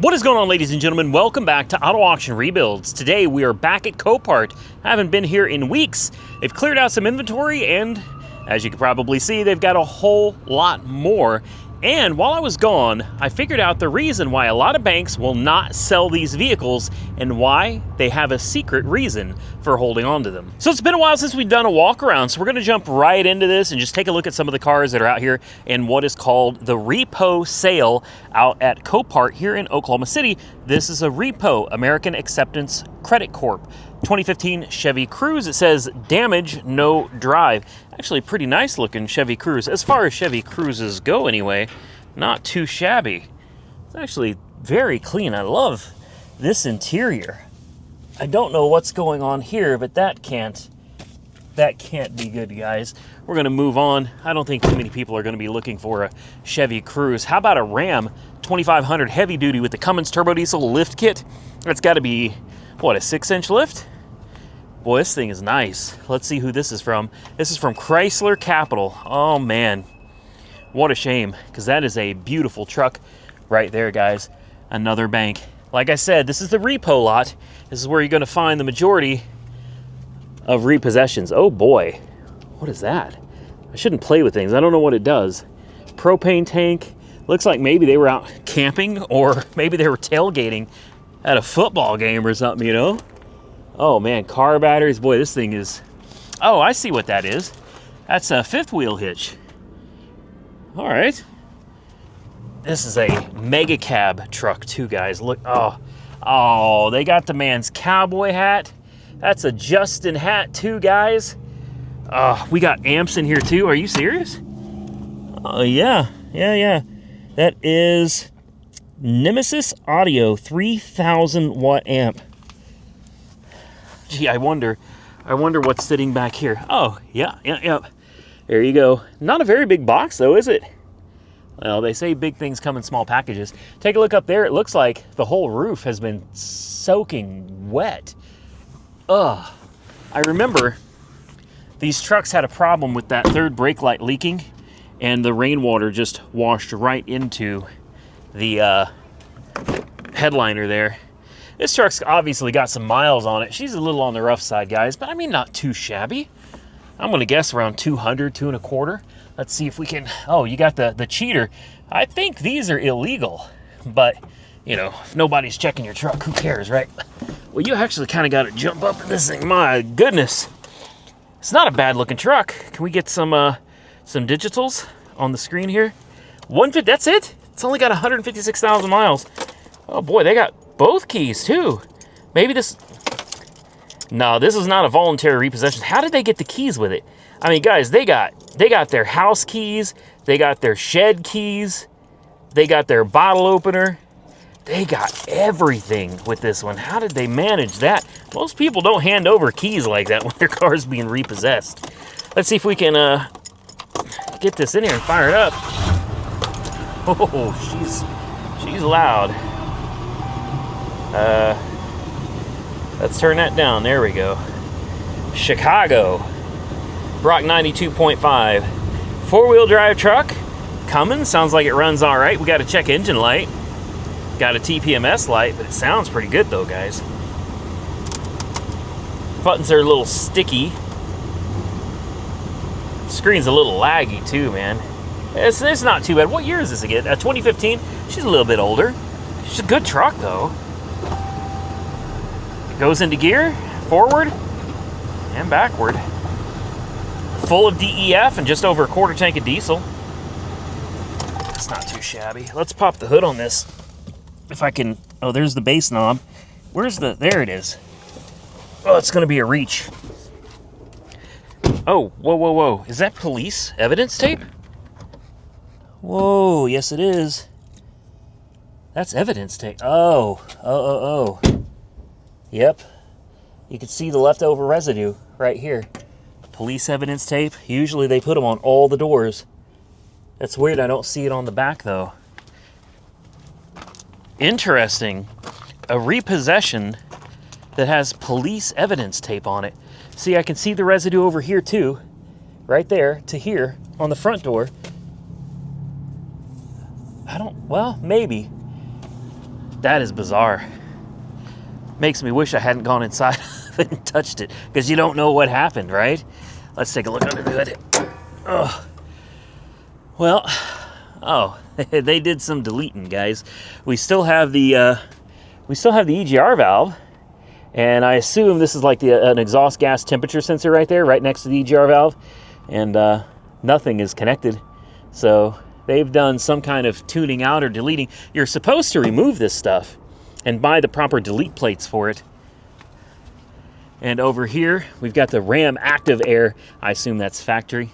What is going on, ladies and gentlemen? Welcome back to Auto Auction Rebuilds. Today we are back at Copart. I haven't been here in weeks. They've cleared out some inventory and, as you can probably see, they've got a whole lot more. And while I was gone, I figured out the reason why a lot of banks will not sell these vehicles and why they have a secret reason for holding on to them. So it's been a while since we've done a walk around, so we're gonna jump right into this and just take a look at some of the cars that are out here in what is called the repo sale out at Copart here in Oklahoma City. This is a repo, American Acceptance Credit Corp. 2015 Chevy Cruze. It says damage, no drive. Actually, pretty nice looking Chevy Cruze. As far as Chevy Cruzes go anyway, not too shabby. It's actually very clean. I love this interior. I don't know what's going on here, but that can't be good, guys. We're gonna move on. I don't think too many people are gonna be looking for a Chevy Cruze. How about a Ram 2500 heavy duty with the Cummins turbo diesel lift kit? That's gotta be, what, a 6-inch lift? Boy, this thing is nice. Let's see who this is from. This is from Chrysler Capital. Oh man, what a shame, because that is a beautiful truck right there, guys. Another bank. Like I said, this is the repo lot. This is where you're gonna find the majority of repossessions. Oh boy, what is that? I shouldn't play with things. I don't know what it does. Propane tank. Looks like maybe they were out camping or maybe they were tailgating at a football game or something, you know? Oh man, car batteries. Boy, this thing is... Oh, I see what that is. That's a fifth wheel hitch. All right. This is a mega cab truck too, guys. Look, oh, they got the man's cowboy hat. That's a Justin hat too, guys. We got amps in here too. Are you serious? Oh yeah. That is Nemesis Audio 3000 watt amp. Gee, I wonder what's sitting back here. Oh, yeah. There you go. Not a very big box though, is it? Well, they say big things come in small packages. Take a look up there. It looks like the whole roof has been soaking wet. I remember these trucks had a problem with that third brake light leaking, and the rainwater just washed right into the headliner there. This truck's obviously got some miles on it. She's a little on the rough side, guys, but I mean, not too shabby. I'm gonna guess around 200, 2.25. Let's see if we can, oh, you got the cheater. I think these are illegal, but you know, if nobody's checking your truck, who cares, right? Well, you actually kind of got to jump up in this thing. My goodness. It's not a bad looking truck. Can we get some digitals on the screen here? 150, that's it? It's only got 156,000 miles. Oh boy, they got both keys too. Maybe this... No, this is not a voluntary repossession. How did they get the keys with it? I mean, guys, they got their house keys, they got their shed keys, they got their bottle opener. They got everything with this one. How did they manage that? Most people don't hand over keys like that when their car's being repossessed. Let's see if we can get this in here and fire it up. Oh, she's loud. Let's turn that down. There we go. Chicago. Brock 92.5. Four-wheel drive truck. Cummins. Sounds like it runs all right. We got a check engine light. Got a TPMS light, but it sounds pretty good though, guys. Buttons are a little sticky. Screen's a little laggy too, man. It's not too bad. What year is this again? 2015? She's a little bit older. She's a good truck though. It goes into gear, forward and backward. Full of DEF and just over a quarter tank of diesel. It's not too shabby. Let's pop the hood on this. If I can, oh, there's the bass knob. Where's the, there it is. Oh, it's gonna be a reach. Oh, whoa. Is that police evidence tape? Whoa, yes it is. That's evidence tape. Oh. Yep. You can see the leftover residue right here. Police evidence tape. Usually they put them on all the doors. That's weird, I don't see it on the back though. Interesting. A repossession that has police evidence tape on it. See, I can see the residue over here too. Right there to here on the front door. Well, maybe. That is bizarre. Makes me wish I hadn't gone inside and touched it, because you don't know what happened, right? Let's take a look under the hood. Oh. Well, they did some deleting, guys. We still have the EGR valve, and I assume this is like an exhaust gas temperature sensor right there, right next to the EGR valve, and nothing is connected. So they've done some kind of tuning out or deleting. You're supposed to remove this stuff and buy the proper delete plates for it. And over here, we've got the Ram Active Air. I assume that's factory.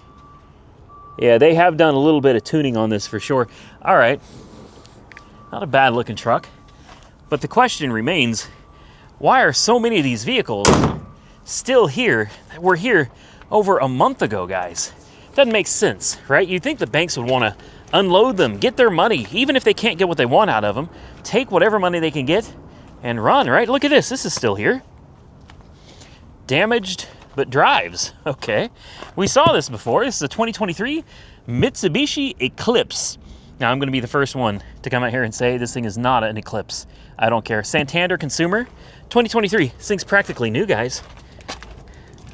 Yeah, they have done a little bit of tuning on this for sure. All right, not a bad looking truck. But the question remains, why are so many of these vehicles still here? We're here over a month ago, guys. Doesn't make sense, right? You'd think the banks would want to unload them, get their money, even if they can't get what they want out of them, take whatever money they can get and run, right? Look at this. This is still here. Damaged, but drives. Okay. We saw this before. This is a 2023 Mitsubishi Eclipse. Now, I'm going to be the first one to come out here and say this thing is not an Eclipse. I don't care. Santander Consumer, 2023. This thing's practically new, guys.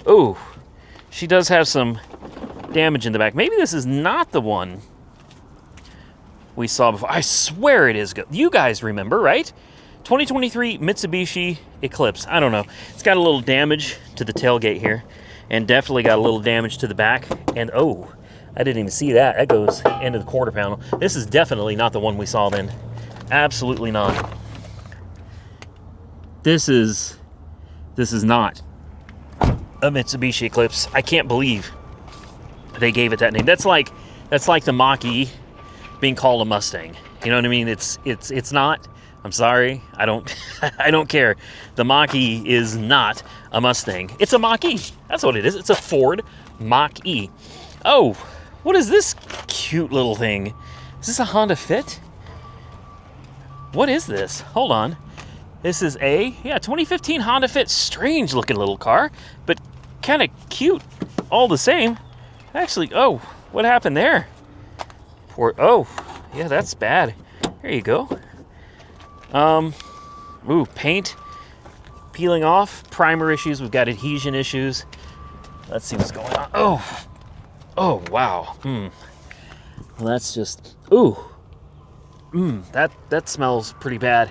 Oh, she does have some damage in the back. Maybe this is not the one we saw before. I swear it is good. You guys remember, right? 2023 Mitsubishi Eclipse. I don't know. It's got a little damage to the tailgate here, and definitely got a little damage to the back. And oh, I didn't even see that. That goes into the quarter panel. This is definitely not the one we saw then. Absolutely not. This is not a Mitsubishi Eclipse. I can't believe they gave it that name. That's like the Mach-E being called a Mustang. You know what I mean? It's not. I'm sorry. I don't care. The Mach-E is not a Mustang. It's a Mach-E. That's what it is. It's a Ford Mach-E. Oh, what is this cute little thing? Is this a Honda Fit? What is this? Hold on. This is a 2015 Honda Fit. Strange looking little car, but kind of cute all the same. Actually, oh, what happened there? Oh, yeah, that's bad. There you go. Ooh, paint peeling off, primer issues. We've got adhesion issues. Let's see what's going on. Oh, wow. Well, that's just, that smells pretty bad.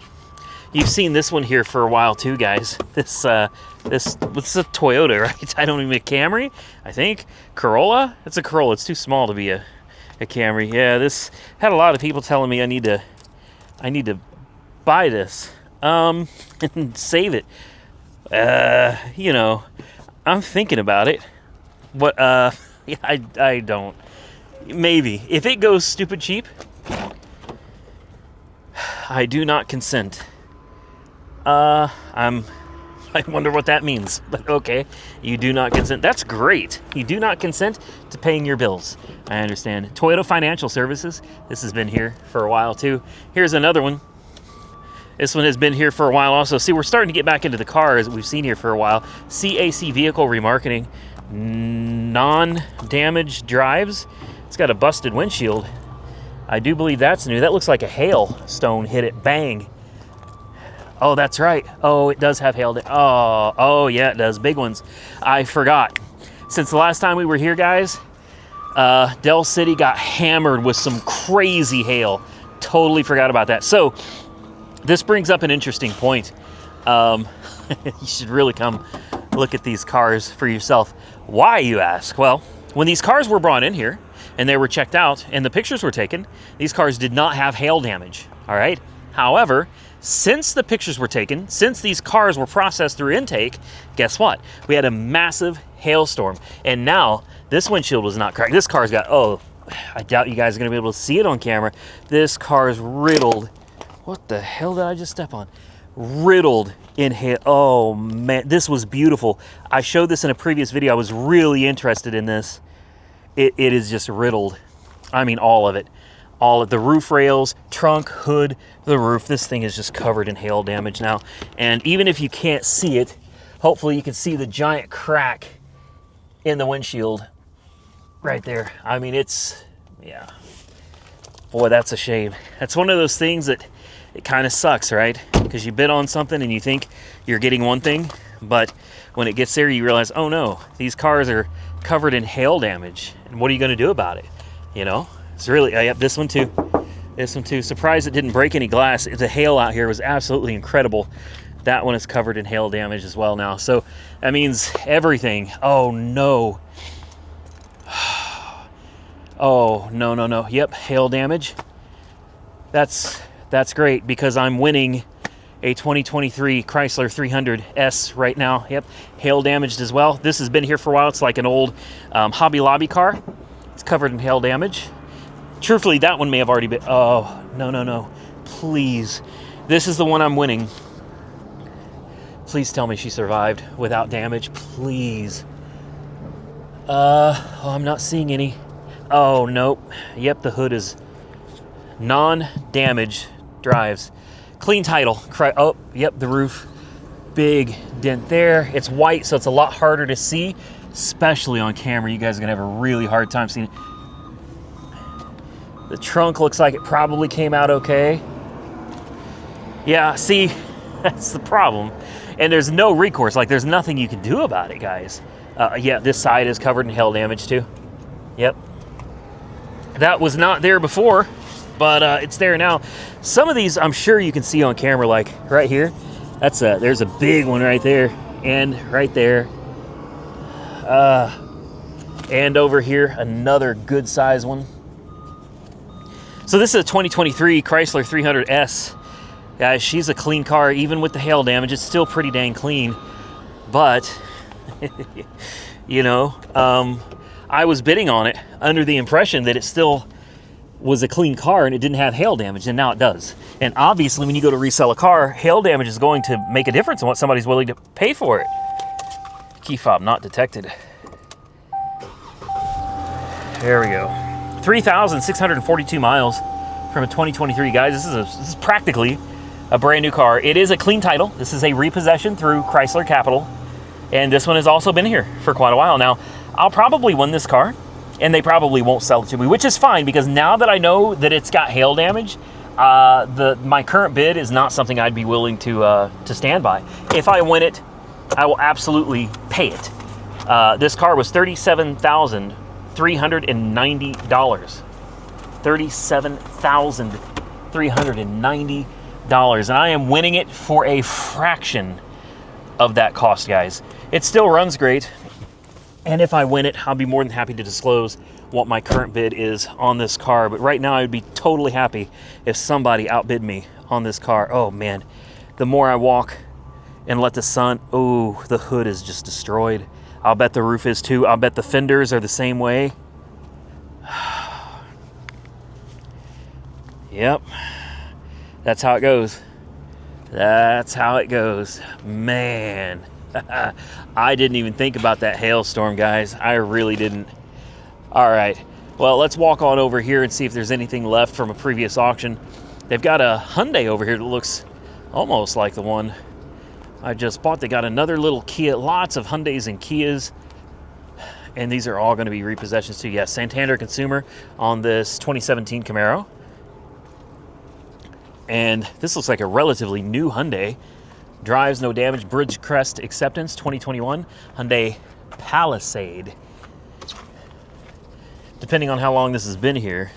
You've seen this one here for a while too, guys. This what's a Toyota, right? I don't even, a Camry, I think. Corolla? It's a Corolla. It's too small to be a Camry. Yeah, this had a lot of people telling me I need to buy this and save it. You know, I'm thinking about it. What? Yeah, I don't. Maybe if it goes stupid cheap, I do not consent. I wonder what that means, but okay. You do not consent. That's great. You do not consent to paying your bills. I understand. Toyota Financial Services. This has been here for a while too. Here's another one. This one has been here for a while also. See, we're starting to get back into the cars that we've seen here for a while. CAC Vehicle Remarketing. Non-damaged drives. It's got a busted windshield. I do believe that's new. That looks like a hailstone hit it. Bang. Oh, that's right. Oh, it does have hail. Oh, yeah, it does. Big ones. I forgot. Since the last time we were here, guys, Del City got hammered with some crazy hail. Totally forgot about that. So this brings up an interesting point. You should really come look at these cars for yourself. Why, you ask? Well, when these cars were brought in here and they were checked out and the pictures were taken, these cars did not have hail damage. All right. However, since the pictures were taken, since these cars were processed through intake, guess what? We had a massive hailstorm. And now this windshield was not cracked. This car's got, I doubt you guys are going to be able to see it on camera. This car's riddled. What the hell did I just step on? Riddled in hail. Oh man, this was beautiful. I showed this in a previous video. I was really interested in this. It is just riddled. I mean, all of it. All of the roof rails, trunk, hood, the roof. This thing is just covered in hail damage now. And even if you can't see it, hopefully you can see the giant crack in the windshield right there. I mean, yeah. Boy, that's a shame. That's one of those things that It kind of sucks, right? Because you bid on something and you think you're getting one thing, but when it gets there, you realize, oh no, these cars are covered in hail damage. And what are you going to do about it? You know, it's really, yep, this one too. This one too. Surprised it didn't break any glass. The hail out here was absolutely incredible. That one is covered in hail damage as well now. So that means everything. Oh no. Oh, no, no, no. Yep, hail damage. That's great because I'm winning a 2023 Chrysler 300S right now. Yep, hail damaged as well. This has been here for a while. It's like an old Hobby Lobby car. It's covered in hail damage. Truthfully, that one may have already been... Oh, no, no, no. Please. This is the one I'm winning. Please tell me she survived without damage. Please. Oh, I'm not seeing any. Oh, nope. Yep, the hood is non-damage drives. Clean title. Oh, yep, the roof. Big dent there. It's white, so it's a lot harder to see, especially on camera. You guys are going to have a really hard time seeing it. The trunk looks like it probably came out okay. Yeah, see, that's the problem. And there's no recourse. Like, there's nothing you can do about it, guys. Yeah, this side is covered in hail damage, too. Yep. That was not there before, but it's there now. Some of these I'm sure you can see on camera, like right here. There's a big one right there, and right there. And over here, another good size one. So this is a 2023 Chrysler 300S. Guys, she's a clean car. Even with the hail damage, it's still pretty dang clean. But, you know, I was bidding on it under the impression that it still was a clean car and it didn't have hail damage, and now it does. And obviously, when you go to resell a car, hail damage is going to make a difference in what somebody's willing to pay for it. Key fob not detected. There we go. 3,642 miles from a 2023, guys. This is practically a brand new car. It is a clean title. This is a repossession through Chrysler Capital, and this one has also been here for quite a while now. I'll probably win this car, and they probably won't sell it to me, which is fine because now that I know that it's got hail damage, my current bid is not something I'd be willing to stand by. If I win it, I will absolutely pay it. This car was $37,390. $37,390, and I am winning it for a fraction of that cost, guys. It still runs great, and if I win it, I'll be more than happy to disclose what my current bid is on this car. But right now, I would be totally happy if somebody outbid me on this car. Oh man, the more I walk and let the sun, oh, the hood is just destroyed. I'll bet the roof is too. I'll bet the fenders are the same way. Yep, that's how it goes. That's how it goes. Man, I didn't even think about that hailstorm, guys. I really didn't. All right, well, let's walk on over here and see if there's anything left from a previous auction. They've got a Hyundai over here that looks almost like the one I just bought. They got another little Kia, lots of Hyundais and Kias, and these are all going to be repossessions too. Yes, Santander Consumer on this 2017 Camaro. And this looks like a relatively new Hyundai. Drives, no damage, bridge crest acceptance, 2021 Hyundai Palisade. Depending on how long this has been here,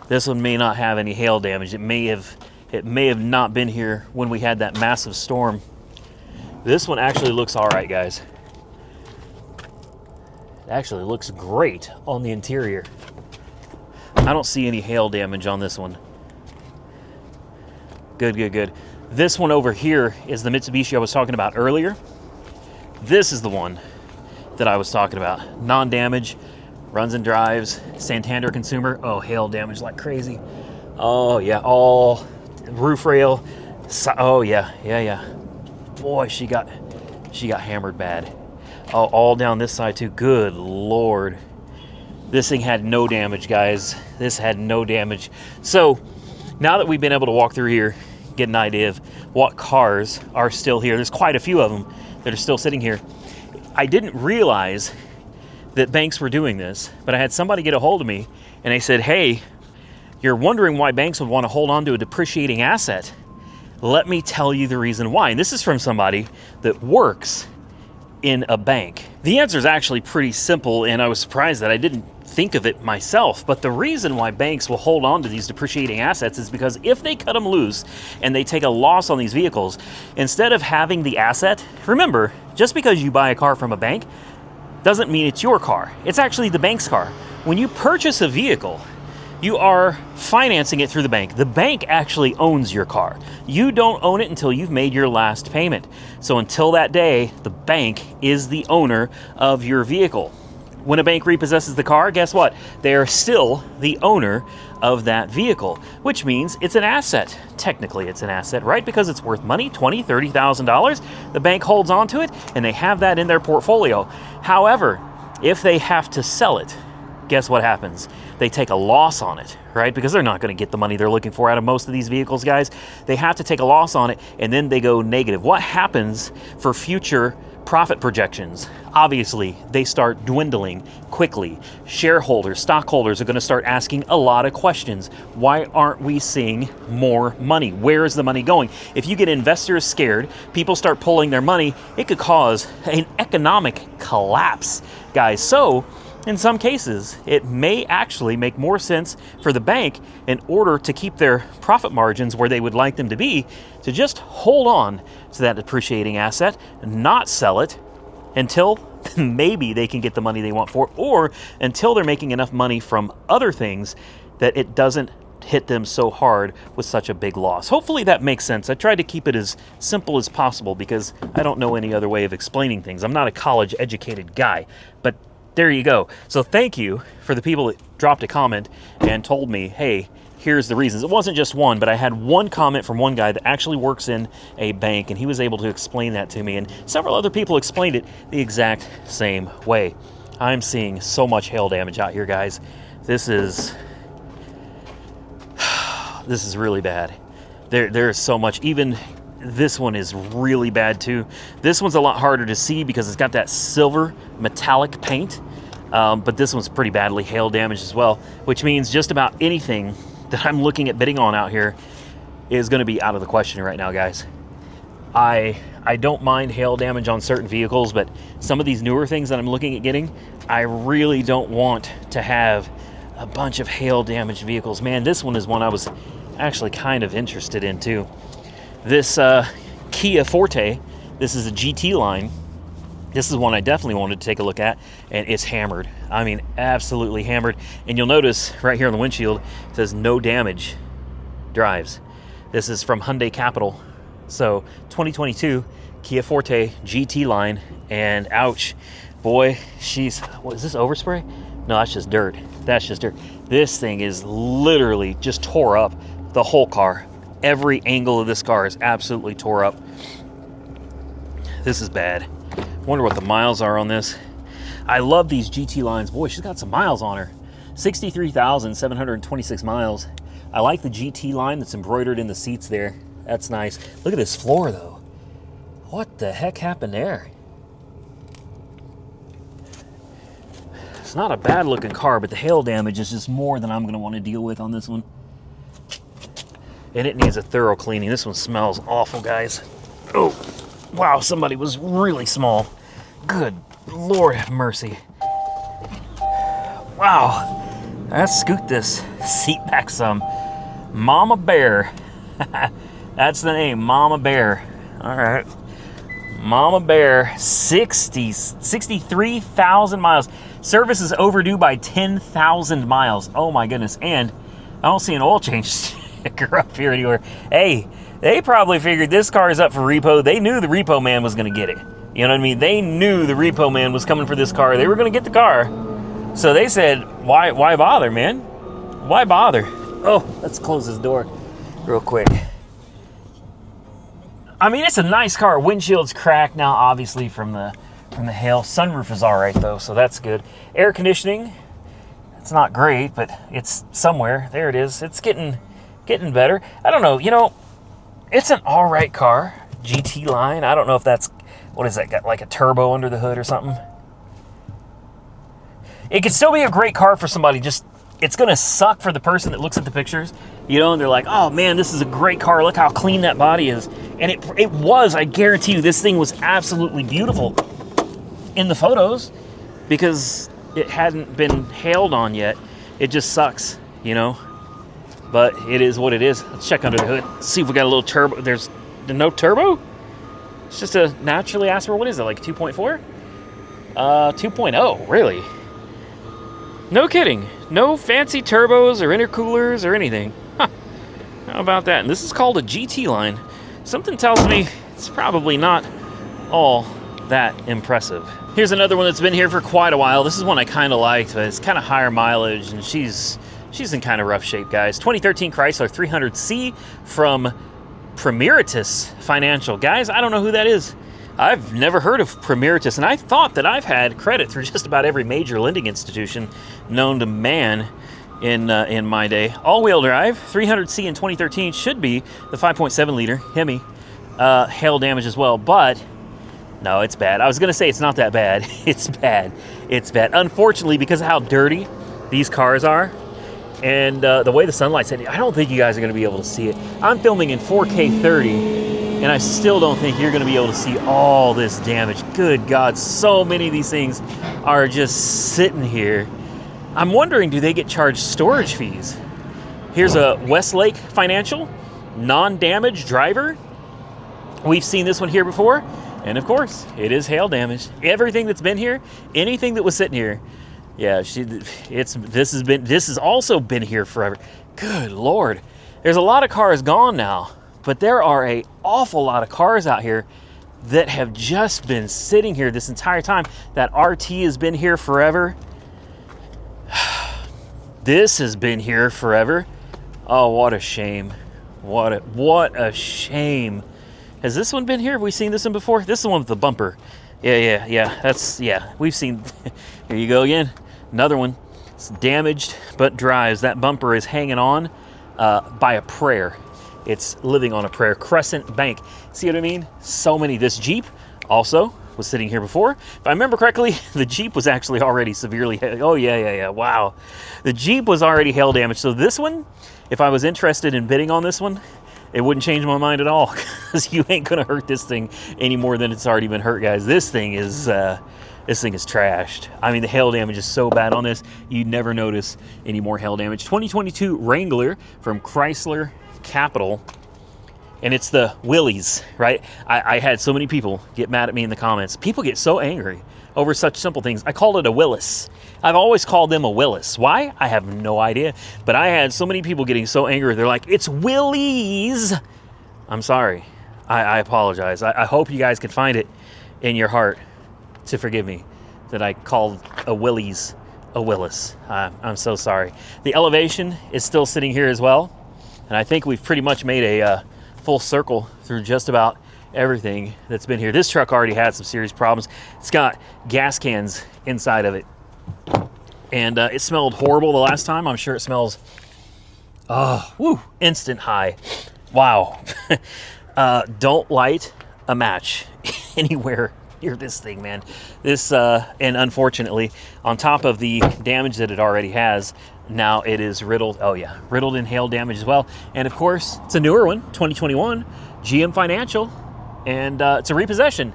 this one may not have any hail damage. It may have not been here when we had that massive storm. This one actually looks all right, guys. It actually looks great on the interior. I don't see any hail damage on this one. Good, good, good. This one over here is the Mitsubishi I was talking about earlier. This is the one that I was talking about. Non-damage, runs and drives, Santander Consumer. Oh, hail damage like crazy. Oh, yeah, all roof rail. Oh, yeah, yeah, yeah. Boy, she got hammered bad. Oh, all down this side too. Good Lord. This thing had no damage, guys. This had no damage. So now that we've been able to walk through here, get an idea of what cars are still here. There's quite a few of them that are still sitting here. I didn't realize that banks were doing this, but I had somebody get a hold of me and they said, hey, you're wondering why banks would want to hold on to a depreciating asset. Let me tell you the reason why. And this is from somebody that works in a bank. The answer is actually pretty simple, and I was surprised that I didn't think of it myself. But the reason why banks will hold on to these depreciating assets is because if they cut them loose and they take a loss on these vehicles, instead of having the asset, remember, just because you buy a car from a bank doesn't mean it's your car. It's actually the bank's car. When you purchase a vehicle, you are financing it through the bank. The bank actually owns your car. You don't own it until you've made your last payment. So until that day, the bank is the owner of your vehicle. When a bank repossesses the car, guess what? They are still the owner of that vehicle, which means it's an asset. Technically, it's an asset, right? Because it's worth money, $20,000, $30,000. The bank holds on to it, and they have that in their portfolio. However, if they have to sell it, guess what happens? They take a loss on it, right? Because they're not going to get the money they're looking for out of most of these vehicles, guys. They have to take a loss on it, and then they go negative. What happens for future profit projections? Obviously, they start dwindling quickly. Shareholders, stockholders are going to start asking a lot of questions. Why aren't we seeing more money? Where is the money going? If you get investors scared, people start pulling their money, it could cause an economic collapse, guys. So, in some cases, it may actually make more sense for the bank, in order to keep their profit margins where they would like them to be, to just hold on to that depreciating asset, not sell it until maybe they can get the money they want for it, or until they're making enough money from other things that it doesn't hit them so hard with such a big loss. Hopefully that makes sense. I tried to keep it as simple as possible because I don't know any other way of explaining things. I'm not a college educated guy, but there you go. So thank you for the people that dropped a comment and told me, hey, here's the reasons. It wasn't just one, but I had one comment from one guy that actually works in a bank, and he was able to explain that to me, and several other people explained it the exact same way. I'm seeing so much hail damage out here, guys. This is really bad. There is so much. Even this one is really bad too. This one's a lot harder to see because it's got that silver metallic paint, but this one's pretty badly hail damaged as well, which means just about anything that I'm looking at bidding on out here is going to be out of the question right now, guys. I don't mind hail damage on certain vehicles, but some of these newer things that I'm looking at getting, I really don't want to have a bunch of hail damaged vehicles. Man, this one is one I was actually kind of interested in too. This Kia Forte, this is a GT line. This is one I definitely wanted to take a look at, and it's hammered. I mean, absolutely hammered. And you'll notice right here on the windshield, it says no damage drives. This is from Hyundai Capital. So 2022 Kia Forte GT line, and ouch, boy, what is this, overspray? No, that's just dirt. That's just dirt. This thing is literally just tore up the whole car. Every angle of this car is absolutely tore up. This is bad. Wonder what the miles are on this. I love these GT lines. Boy, she's got some miles on her. 63,726 miles. I like the GT line that's embroidered in the seats there. That's nice. Look at this floor though. What the heck happened there? It's not a bad looking car, but the hail damage is just more than I'm going to want to deal with on this one. And it needs a thorough cleaning. This one smells awful, guys. Oh, wow, somebody was really small. Good Lord have mercy. Wow, let's scoot this seat back some. Mama Bear. That's the name, Mama Bear. All right. Mama Bear, 63,000 miles. Service is overdue by 10,000 miles. Oh my goodness. And I don't see an oil change sticker up here anywhere. Hey, they probably figured this car is up for repo. They knew the repo man was going to get it. You know what I mean? They knew the repo man was coming for this car. They were going to get the car. So they said, why bother, man? Why bother? Oh, let's close this door real quick. I mean, it's a nice car. Windshield's cracked now, obviously, from the hail. Sunroof is all right, though, so that's good. Air conditioning, it's not great, but it's somewhere. There it is. It's getting better. I don't know. You know, it's an all right car. GT line. I don't know if that's, what is that, got like a turbo under the hood or something? It could still be a great car for somebody just it's going to suck for the person that looks at the pictures, you know, and they're like, oh man, this is a great car. Look how clean that body is. And it was, I guarantee you, this thing was absolutely beautiful in the photos because it hadn't been hailed on yet. It just sucks, you know, but it is what it is. Let's check under the hood, see if we got a little turbo. There's no turbo? It's just a naturally aspirated, what is it, like 2.4? 2.0, really? No kidding. No fancy turbos or intercoolers or anything. Huh. How about that? And this is called a GT line. Something tells me it's probably not all that impressive. Here's another one that's been here for quite a while. This is one I kind of liked, but it's kind of higher mileage, and she's in kind of rough shape, guys. 2013 Chrysler 300C from Primeritus Financial. Guys, I don't know who that is. I've never heard of Primeritus, and I thought that I've had credit through just about every major lending institution known to man in my day. All-wheel drive, 300C in 2013 should be the 5.7 liter Hemi. Hail damage as well, but no, it's bad. I was going to say it's not that bad. It's bad. It's bad. Unfortunately, because of how dirty these cars are, and the way the sunlight's hitting, I don't think you guys are going to be able to see it. I'm filming in 4K 30, and I still don't think you're going to be able to see all this damage. Good God, so many of these things are just sitting here. I'm wondering, do they get charged storage fees? Here's a Westlake Financial non-damage driver. We've seen this one here before, and of course, it is hail damage. Everything that's been here, anything that was sitting here, yeah, this has also been here forever. Good Lord. There's a lot of cars gone now, but there are an awful lot of cars out here that have just been sitting here this entire time. That RT has been here forever. This has been here forever. Oh, what a shame. What a shame. Has this one been here? Have we seen this one before? This is the one with the bumper. Yeah. We've seen. Here you go again. Another one. It's damaged but drives. That bumper is hanging on by a prayer. It's living on a prayer. Crescent Bank. See what I mean? So many. This Jeep also was sitting here before. If I remember correctly, the Jeep was actually already severely. Oh, yeah. Wow. The Jeep was already hail damaged. So this one, if I was interested in bidding on this one, it wouldn't change my mind at all, because you ain't going to hurt this thing any more than it's already been hurt, guys. This thing is trashed. I mean, the hail damage is so bad on this, you'd never notice any more hail damage. 2022 Wrangler from Chrysler Capital, and it's the Willys, right? I had so many people get mad at me in the comments. People get so angry over such simple things. I called it a Willis. I've always called them a Willis. Why? I have no idea. But I had so many people getting so angry. They're like, it's Willys. I'm sorry. I apologize. I hope you guys can find it in your heart to forgive me that I called a Willys a Willis. I'm so sorry. The elevation is still sitting here as well. And I think we've pretty much made a full circle through just about everything that's been here. This truck already had some serious problems. It's got gas cans inside of it. And it smelled horrible the last time. I'm sure it smells, instant high. Wow. Don't light a match anywhere near this thing, man. This, and unfortunately, on top of the damage that it already has, now it is riddled. Oh yeah, riddled in hail damage as well. And of course, it's a newer one, 2021, GM Financial, and it's a repossession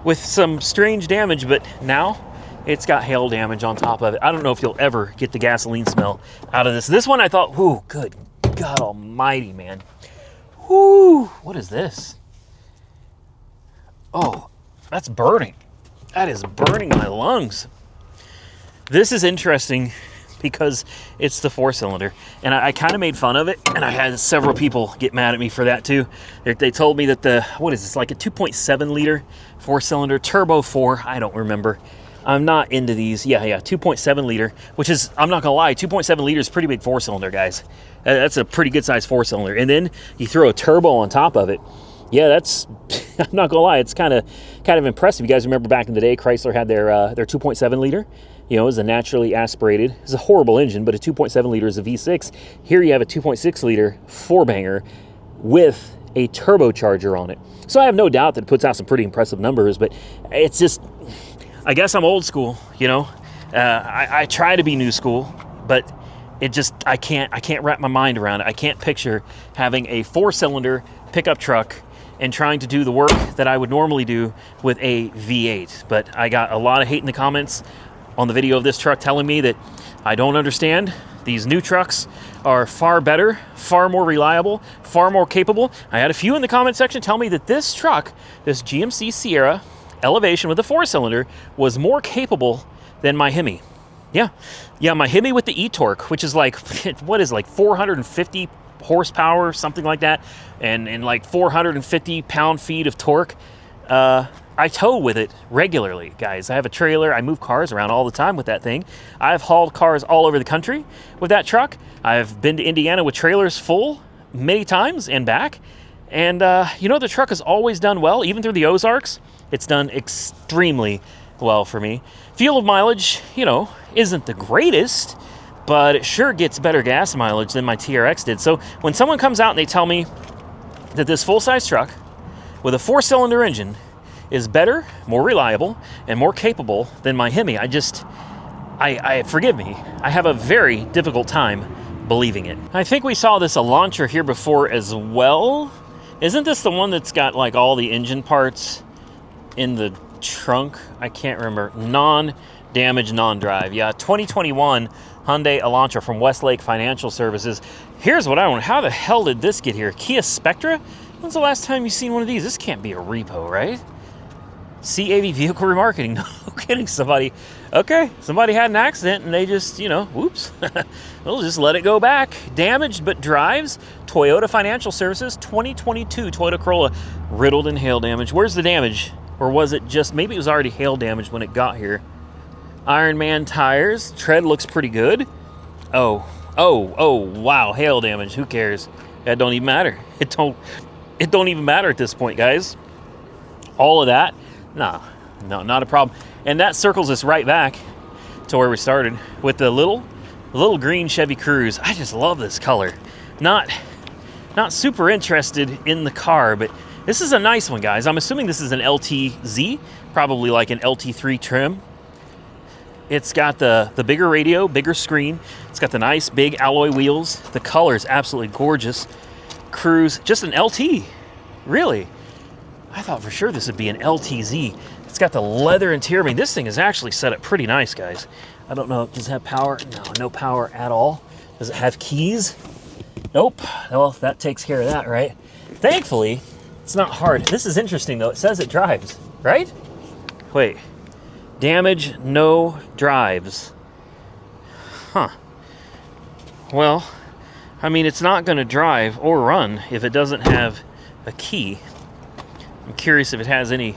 with some strange damage, but now it's got hail damage on top of it. I don't know if you'll ever get the gasoline smell out of this. This one I thought, ooh, good God almighty, man. Whoo, what is this? Oh, that's burning. That is burning my lungs. This is interesting because it's the 4-cylinder. And I kind of made fun of it, and I had several people get mad at me for that too. They told me that what is this, like a 2.7 liter 4-cylinder, turbo 4, I don't remember. I'm not into these. Yeah, 2.7 liter, which is, I'm not gonna lie, 2.7 liter is pretty big 4-cylinder, guys. That's a pretty good size 4-cylinder. And then you throw a turbo on top of it. Yeah, that's, I'm not gonna lie, it's kind of impressive. You guys remember back in the day, Chrysler had their 2.7 liter. You know, it was a naturally aspirated. It's a horrible engine, but a 2.7 liter is a V6. Here you have a 2.6 liter 4-banger with a turbocharger on it. So I have no doubt that it puts out some pretty impressive numbers, but it's just, I guess I'm old school, you know. I try to be new school, but I can't wrap my mind around it. I can't picture having a 4-cylinder pickup truck and trying to do the work that I would normally do with a V8. But I got a lot of hate in the comments on the video of this truck telling me that I don't understand. These new trucks are far better, far more reliable, far more capable. I had a few in the comment section tell me that this truck, this GMC Sierra Elevation with a 4-cylinder, was more capable than my Hemi. Yeah, my Hemi with the e-torque, which is like, what is like 450 horsepower, something like that, and like 450 pound-feet of torque. I tow with it regularly, guys. I have a trailer. I move cars around all the time with that thing. I've hauled cars all over the country with that truck. I've been to Indiana with trailers full many times and back. And, you know, the truck has always done well, even through the Ozarks. It's done extremely well for me. Fuel mileage, you know, isn't the greatest, but it sure gets better gas mileage than my TRX did. So when someone comes out and they tell me that this full-size truck with a 4-cylinder engine is better, more reliable, and more capable than my Hemi, I forgive me, I have a very difficult time believing it. I think we saw this Elantra here before as well. Isn't this the one that's got like all the engine parts in the trunk? I can't remember. Non-damage, non-drive. Yeah, 2021 Hyundai Elantra from Westlake Financial Services. Here's what I want. How the hell did this get here? Kia Spectra? When's the last time you've seen one of these? This can't be a repo, right? CAV Vehicle Remarketing. No kidding. Somebody had an accident and they just, you know, whoops. We'll just let it go back. Damaged but drives. Toyota Financial Services 2022 Toyota Corolla riddled in hail damage. Where's the damage? Or was it just, maybe it was already hail damage when it got here. Ironman tires. Tread looks pretty good. Oh, wow. Hail damage. Who cares? That don't even matter. It don't even matter at this point, guys. All of that. No, not a problem. And that circles us right back to where we started with the little green Chevy Cruze. I just love this color. Not super interested in the car, but this is a nice one, guys. I'm assuming this is an LTZ, probably like an LT3 trim. It's got the bigger radio, bigger screen. It's got the nice big alloy wheels. The color is absolutely gorgeous. Cruze, just an LT, really. I thought for sure this would be an LTZ. It's got the leather interior. I mean, this thing is actually set up pretty nice, guys. I don't know, does it have power? No power at all. Does it have keys? Nope. Well, that takes care of that, right? Thankfully, it's not hard. This is interesting, though. It says it drives, right? Wait. Damage, no drives. Huh. Well, I mean, it's not going to drive or run if it doesn't have a key. I'm curious if it has any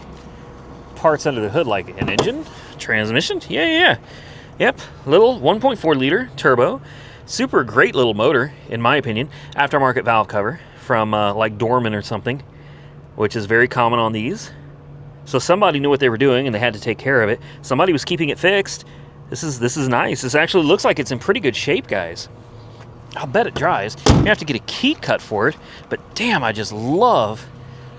parts under the hood, like an engine, transmission. Yeah. Yep, little 1.4 liter turbo. Super great little motor, in my opinion. Aftermarket valve cover from like Dorman or something, which is very common on these. So somebody knew what they were doing and they had to take care of it. Somebody was keeping it fixed. This is nice. This actually looks like it's in pretty good shape, guys. I'll bet it drives. You have to get a key cut for it, but damn, I just love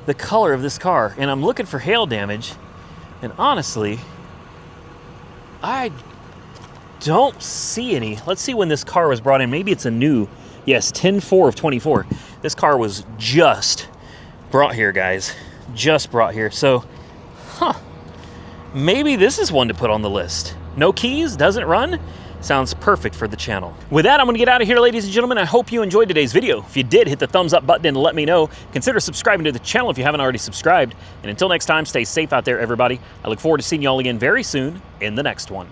the color of this car. And I'm looking for hail damage, and honestly, I don't see any. Let's see when this car was brought in. Maybe it's a new, yes, 10/4 of 24. This car was just brought here, guys. Just brought here. So, maybe this is one to put on the list. No keys, doesn't run. Sounds perfect for the channel. With that, I'm gonna get out of here, ladies and gentlemen. I hope you enjoyed today's video. If you did, hit the thumbs up button and let me know. Consider subscribing to the channel if you haven't already subscribed. And until next time, stay safe out there, everybody. I look forward to seeing you all again very soon in the next one.